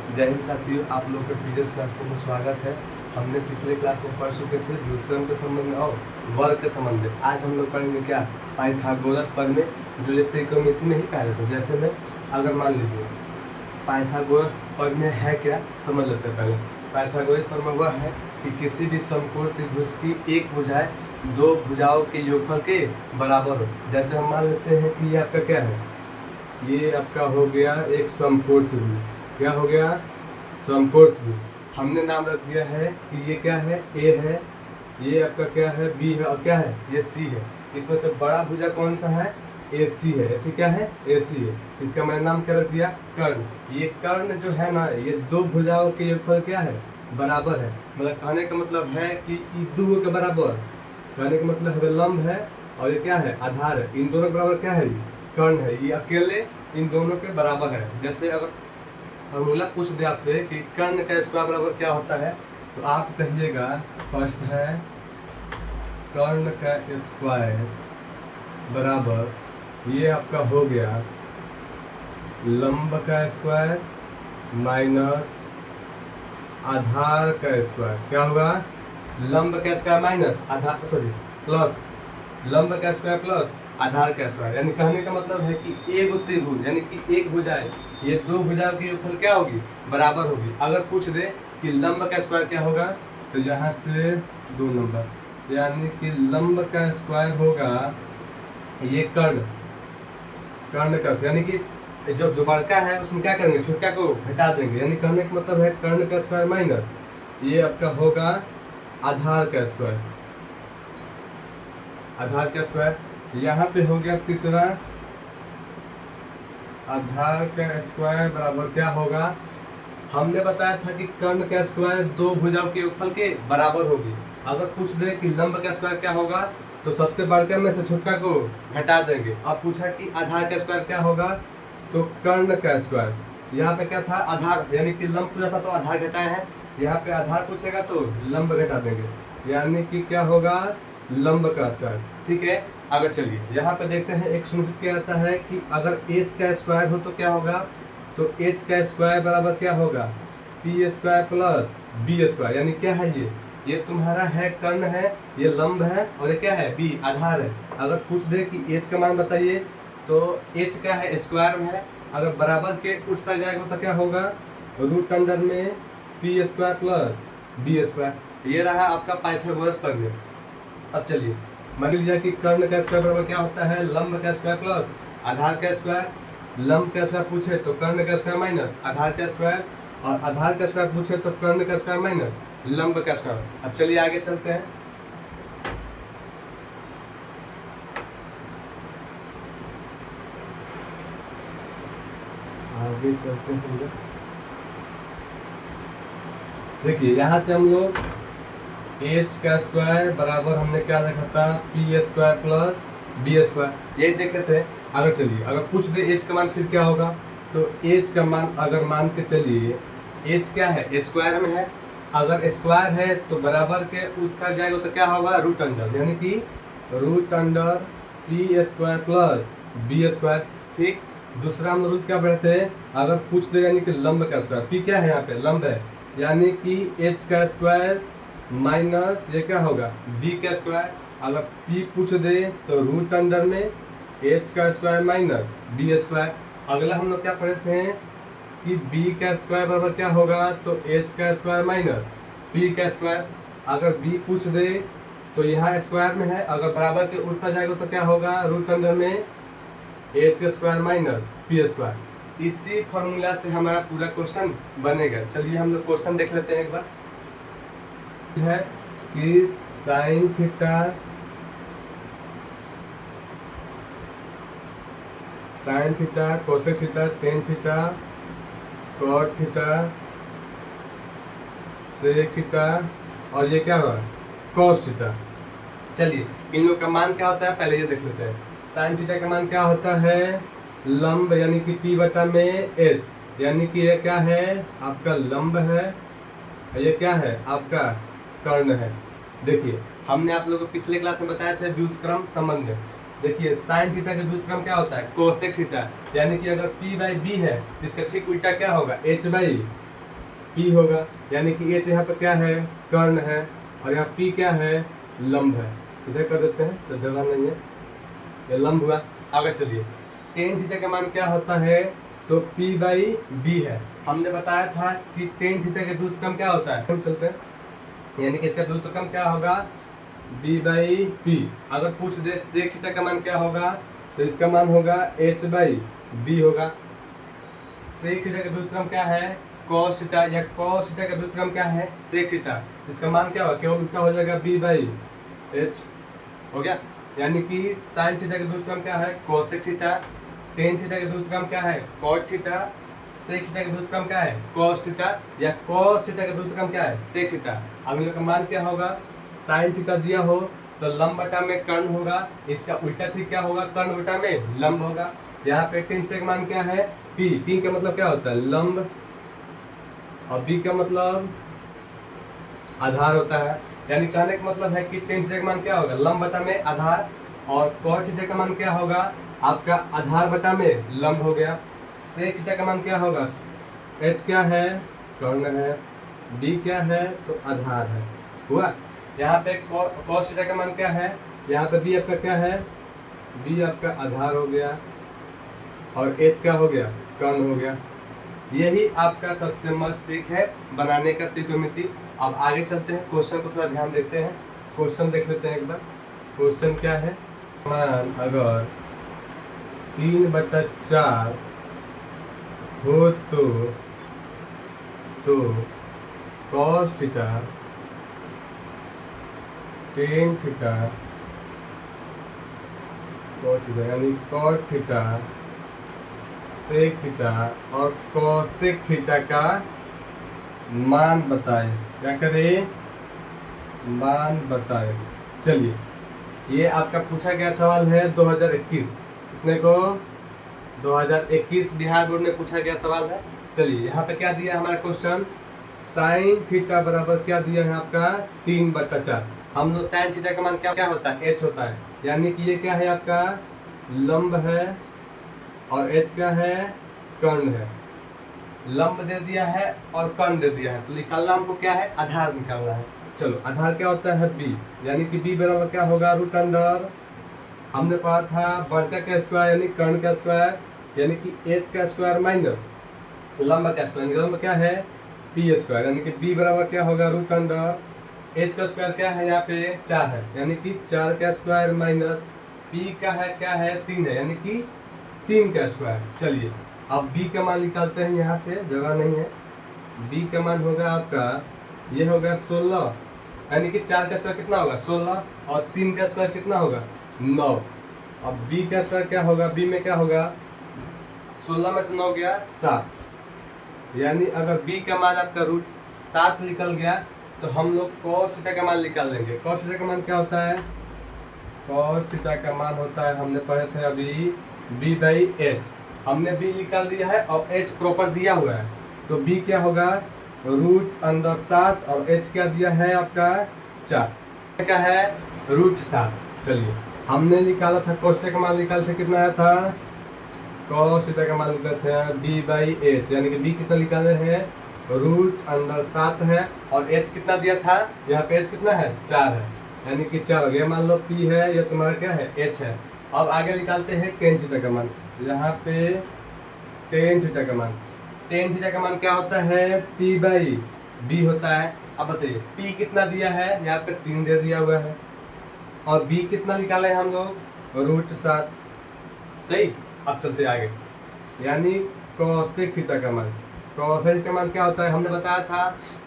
जय हिंद साथियों, आप लोग का प्रीवियस क्लास में स्वागत है। हमने पिछले क्लास में पढ़ चुके थे व्युत्क्रम के संबंध में और वर्ग के संबंध में। आज हम लोग पढ़ेंगे क्या, पाइथागोरस प्रमेय, जो ये त्रिकोणमिति में ही पढ़े थे। जैसे में अगर मान लीजिए पाइथागोरस प्रमेय है क्या, समझ लेते हैं पहले। पाइथागोरस प्रमेय वह है कि किसी भी समकोण त्रिभुज की एक भुजाएं दो भुजाओं के योगफल के बराबर हो। जैसे हम मान लेते हैं कि ये आपका क्या है, ये आपका हो गया एक समकोण त्रिभुज। क्या हो गया, समकोण त्रिभुज। हमने नाम रख दिया है कि ये क्या है, ए है, ये आपका क्या है, बी है, और क्या है, ये सी है। इसमें से बड़ा भुजा कौन सा है, ए सी है। ऐसे क्या है, ए सी है। इसका मैंने नाम क्या रख दिया, कर्ण। ये कर्ण जो है ना, ये दो भुजाओं के योगफल क्या है, बराबर है। मतलब कहने का मतलब है कि दो के बराबर, कहने का मतलब है लंब है और ये क्या है, आधार है। इन दोनों के बराबर क्या है, कर्ण है। ये अकेले इन दोनों के बराबर है। जैसे अगर फॉर्मूला पूछ दे आपसे कि कर्ण का स्क्वायर बराबर क्या होता है, तो आप कहिएगा, फर्स्ट है कर्ण का स्क्वायर बराबर, ये आपका हो गया लंब का स्क्वायर माइनस आधार का स्क्वायर। क्या होगा, लंब का स्क्वायर माइनस आधार, सॉरी प्लस लंब का स्क्वायर प्लस आधार का स्क्वायर। यानी कहने का मतलब है कि एक त्रिभुज यानी कि एक भुजाएं, ये दो भुजाओं की योगफल क्या होगी, बराबर होगी। अगर पूछ दे कि लंब का स्क्वायर क्या होगा, तो यहाँ से 2 नंबर, यानी कि लंब का स्क्वायर होगा ये कर्ण का, यानी कि जो बड़का है उसमें क्या करेंगे, छोटा को हटा देंगे। यानी कहने का मतलब है कर्ण का स्क्वायर माइनस ये आपका होगा आधार का स्क्वायर, आधार का स्क्वायर। यहाँ पे हो गया तीसरा, आधार का स्क्वायर बराबर क्या होगा, हमने बताया था कि कर्ण का स्क्वायर दो भुजाओं के योगफल के बराबर होगी। अगर पूछ दे कि लंब का स्क्वायर क्या होगा, तो सबसे बड़का में से छोटा को घटा देंगे। अब पूछा कि आधार का स्क्वायर क्या होगा, तो कर्ण का स्क्वायर, यहाँ पे क्या था, आधार, यानी कि लंब पूछा था तो आधार घटाया है, यहाँ पे आधार पूछेगा तो लंब घटा देंगे, यानी कि क्या होगा, लंब का स्क्वायर। ठीक है, अगर चलिए यहाँ पे देखते हैं, एक सुनिश्चित किया जाता है कि अगर एच का स्क्वायर हो तो क्या होगा, तो एच का स्क्वायर बराबर क्या होगा, P square plus B square. यानी क्या है, ये तुम्हारा है कर्ण है, ये लंब है, और ये क्या है, बी आधार है। अगर पूछ दे कि एच का मान बताइए, तो एच का है स्क्वायर में है, अगर बराबर के उठ सा जाएगा तो क्या होगा, रूट अंडर में P square plus B square. ये रहा आपका पाइथागोरस प्रमेय। अब चलिए मान लीजिए कि कर्ण का स्क्वायर बराबर क्या होता है, लंब का स्क्वायर प्लस आधार का स्क्वायर। लंब का स्क्वायर पूछे तो कर्ण का स्क्वायर माइनस आधार का स्क्वायर, और आधार का स्क्वायर पूछे तो कर्ण का स्क्वायर माइनस लंब का स्क्वायर। अब चलिए आगे चलते हैं। आगे चलते हैं, देखिए यहाँ से हम लोग एच का स्क्वायर बराबर हमने क्या देखा था, P square plus B square, यही देख रहे थे। अगर चलिए अगर पूछ दे एच का मान फिर क्या होगा, तो एच का मान अगर मान के चलिए, एच क्या है, स्क्वायर में है, अगर स्क्वायर है तो बराबर के उस साइड जाएगा तो क्या होगा, रूट अंडर, यानी कि root under P square plus B square. ठीक, दूसरा हम रूट क्या पढ़ते हैं, अगर पूछ दे यानी कि लंब का स्क्वायर, पी क्या है यहाँ पे, लंब है, यानी कि एच का स्क्वायर माइनस ये क्या होगा, बी का स्क्वायर। अगर पी पूछ दे तो रूट अंडर में एच का स्क्वायर माइनस बी स्क्वायर। अगला हम लोग क्या पढ़े थे कि बी का स्क्वायर बराबर क्या होगा, तो एच का स्क्वायर माइनस पी का स्क्वायर। अगर बी पूछ दे तो यहाँ स्क्वायर में है, अगर बराबर के उठ सा जाएगा तो क्या होगा, रूट अंडर में H square minus P square. इसी फॉर्मूला से हमारा पूरा क्वेश्चन बनेगा। चलिए हम लोग क्वेश्चन देख लेते हैं एक बार। है कि sine theta cosec theta tan theta cot theta sec theta और ये क्या हुआ, कॉस थीटा। चलिए इन लोग का मान क्या होता है पहले ये देख लेते हैं। साइन थीटा का मान क्या होता है, लंब यानी कि पी बटा में एच, यानी कि ये क्या है, आपका लंब है, ये क्या है, आपका कर्ण है। देखिए हमने आप लोगों को पिछले क्लास में बताया था व्युत्क्रम संबंध में। देखिए साइन थीटा का व्युत्क्रम क्या होता है, कोसेक थीटा, यानी कि अगर p बाई बी है इसका ठीक उल्टा क्या होगा, h बाई P होगा, यानी कि H यहाँ पर क्या है, कर्ण है, और यहाँ P क्या है, लंब है। इधर कर देते हैं, सब जगह नहीं है, ये लंब हुआ। आगे चलिए, टेन थीटा का मान क्या होता है, तो P/B है। हमने बताया था कि टेन थीटा का व्युत्क्रम क्या होता है, हम चलते हैं, यानी कि इसका व्युत्क्रम क्या होगा, B/P। अगर पूछ दे सेक थीटा का मान क्या होगा, तो इसका मान होगा H/B होगा। सेक थीटा का व्युत्क्रम क्या है, cos थीटा, या cos थीटा का व्युत्क्रम क्या है, सेक थीटा। इसका मान क्या होगा, केवल उल्टा हो जाएगा, B/H हो गया। यानी कि sin थीटा का व्युत्क्रम क्या है, cosec थीटा। टेन थीटा का व्युत्क्रम क्या है, cot थीटा। सेक थीटा का व्युत्क्रम क्या है, cos थीटा, या cos थीटा का व्युत्क्रम क्या है, sec थीटा। अब इन लोग का मान क्या होगा, sin थीटा दिया हो तो लंब बटा में कर्ण होगा, इसका उल्टा ठीक क्या होगा, कर्ण बटा में लंब होगा। यहाँ पे टेन थीटा का मान क्या है, P का मतलब क्या होता है, लंब, और B का मतलब आधार होता है। यानी कहने का मतलब है कि टेन थीटा का मान क्या होगा, लंब बटा में आधार, और cot थीटा का मान क्या होगा, आपका आधार बटा में लंब हो गया। सेक थीटा का मान क्या होगा, H क्या है, कर्ण है, B क्या है, तो आधार है, हुआ। यहाँ पे cos थीटा का मान क्या है, यहाँ पे B आपका क्या है, B आपका आधार हो गया, और H क्या हो गया, कर्ण हो गया। यही आपका सबसे मस्त ट्रिक है बनाने का त्रिकोणमिति। अब आगे चलते हैं, क्वेश्चन को थोड़ा ध्यान देते हैं। क्वेश्चन देख लेते हैं एक बार। क्वेश्चन क्या है, मान अगर 3/4 हो तो cos theta, tan theta, cos theta यानी cot थीटा, सेक थीटा और cosec थीटा का मान बताएं। क्या करें, मान बताएं। चलिए, ये आपका पूछा गया सवाल है 2021, कितने को, 2021 बिहार बोर्ड में पूछा गया सवाल है। चलिए, यहाँ पे क्या दिया है हमारा क्वेश्चन, साइन थीटा बराबर क्या दिया है आपका, 3/4। हम लोग साइन थीटा का मान क्या होता है, H होता है। यानी कि ये क्या है आपका, लंब है, और H क्या है, कर्ण है। लंब दे दिया है और कर्ण दे दिया है, तो निकालना हमको क्या है, आधार निकालना है। चलो, आधार क्या होता है, B, यानी कि B बराबर क्या होगा, रूट अंडर, हमने पढ़ा था वर्ग का स्क्वायर यानी कर्ण का स्क्वायर, यानी कि H का स्क्वायर माइनस लंब का स्क्वायर, लंब क्या है, P स्क्वायर, यानी कि B बराबर क्या होगा, रूट अंडर, H का स्क्वायर क्या है, यहाँ पे 4 है, यानी कि 4 का स्क्वायर माइनस P का है क्या है, 3 है, यानी कि 3 का स्क्वायर। चलिए, अब B का मान निकालते हैं, यहाँ से जगह नहीं है। B का मान होगा आपका, ये होगा 16, यानी कि 4 का स्क्वायर कितना होगा, 16, और 3 का स्क्वायर कितना होगा, 9। अब B का स्क्वायर क्या होगा, B में क्या होगा, 16 में से 9 गया 7, यानी अगर B का मान आपका रूट 7 निकल गया तो हम लोग cos थीटा का मान निकाल लेंगे। cos थीटा का मान क्या होता है, cos थीटा का मान होता है, हमने पढ़े थे अभी, B/H। हमने B निकाल दिया है और H प्रॉपर दिया हुआ है, तो B क्या होगा, रूट अंदर 7, और H क्या दिया है आपका 4, क्या है, रूट 7। चलिए, हमने निकाला था cos थीटा का मान, निकाल से कितना आया था, cos थीटा का मान निकालते हैं B/H, यानी कि B कितना निकाले हैं, रूट अंदर 7 है, और H कितना दिया था, यहाँ पे H कितना है, 4 है, यानी कि 4 हो गया। मान लो P है, ये तुम्हारा क्या है, H है। अब आगे निकालते हैं टेन थीटा का मान, यहाँ पे टेन थीटा का मान, टेन थीटा का मान क्या होता है, P/B होता है। अब बताइए, P कितना दिया है, यहाँ पे 3 दे दिया हुआ है, और B कितना निकाले हैं हम लोग, रूट 7, सही। अब चलते आगे, यानी cosec थीटा का मान, cosec का मान क्या होता है, हमने बताया था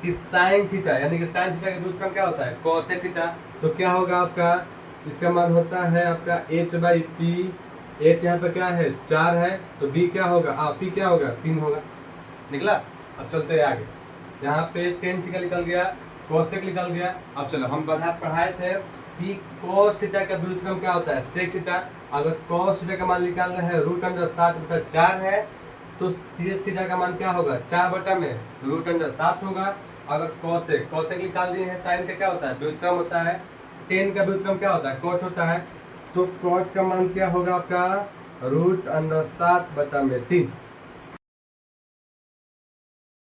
कि sin थीटा, यानी कि sin थीटा का व्युत्क्रम क्या होता है, cosec थीटा। तो क्या होगा आपका, इसका मान होता है आपका H/P। H यहाँ पे क्या है, 4 है, तो B क्या होगा, P क्या होगा, 3 होगा, निकला। अब चलते हैं आगे, यहाँ पे टेन थीटा निकल गया, cosec निकल गया। अब चलो, हम पढ़ाए थे कि cos थीटा का व्युत्क्रम क्या होता है, sec थीटा। अगर cos थीटा का मान निकालना है, रूट अंडर 7/4 है, तो sec थीटा का मान क्या होगा, 4 में रूट अंडर 7 होगा। अगर cosec निकाल दिए हैं, sin का क्या होता है, व्युत्क्रम होता है, टेन का व्युत्क्रम क्या होता है, cot होता है, तो cot का मान क्या होगा आपका, रूट अंडर 7/3।